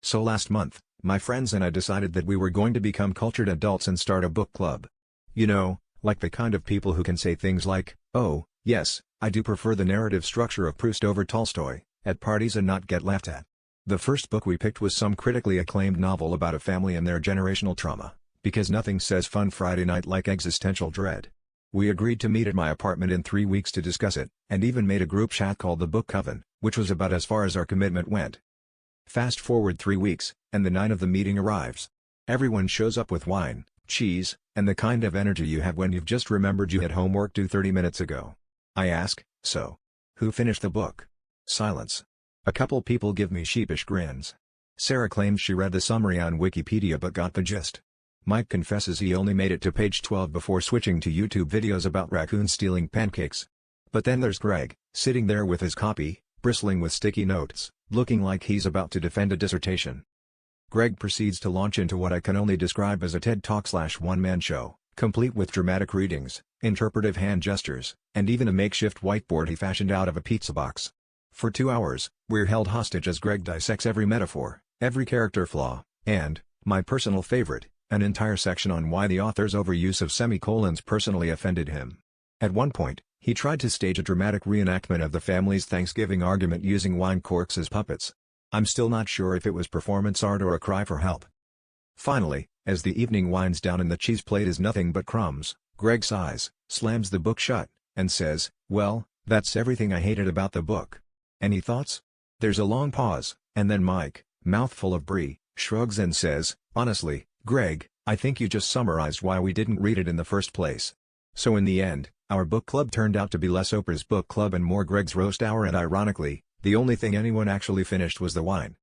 So last month, my friends and I decided that we were going to become cultured adults and start a book club. You know, like the kind of people who can say things like, "Oh, yes, I do prefer the narrative structure of Proust over Tolstoy," at parties and not get laughed at. The first book we picked was some critically acclaimed novel about a family and their generational trauma, because nothing says fun Friday night like existential dread. We agreed to meet at my apartment in 3 weeks to discuss it, and even made a group chat called the Book Coven, which was about as far as our commitment went. Fast forward 3 weeks, and the night of the meeting arrives. Everyone shows up with wine, cheese, and the kind of energy you have when you've just remembered you had homework due 30 minutes ago. I ask, "So, who finished the book?" Silence. A couple people give me sheepish grins. Sarah claims she read the summary on Wikipedia but got the gist. Mike confesses he only made it to page 12 before switching to YouTube videos about raccoons stealing pancakes. But then there's Greg, sitting there with his copy, bristling with sticky notes, looking like he's about to defend a dissertation. Greg proceeds to launch into what I can only describe as a TED Talk/one-man show, complete with dramatic readings, interpretive hand gestures, and even a makeshift whiteboard he fashioned out of a pizza box. For 2 hours, we're held hostage as Greg dissects every metaphor, every character flaw, and, my personal favorite, an entire section on why the author's overuse of semicolons personally offended him. At one point, he tried to stage a dramatic reenactment of the family's Thanksgiving argument using wine corks as puppets. I'm still not sure if it was performance art or a cry for help. Finally, as the evening winds down and the cheese plate is nothing but crumbs, Greg sighs, slams the book shut, and says, "Well, that's everything I hated about the book. Any thoughts?" There's a long pause, and then Mike, mouthful of brie, shrugs and says, "Honestly, Greg, I think you just summarized why we didn't read it in the first place." So in the end, our book club turned out to be less Oprah's book club and more Greg's roast hour, and ironically, the only thing anyone actually finished was the wine.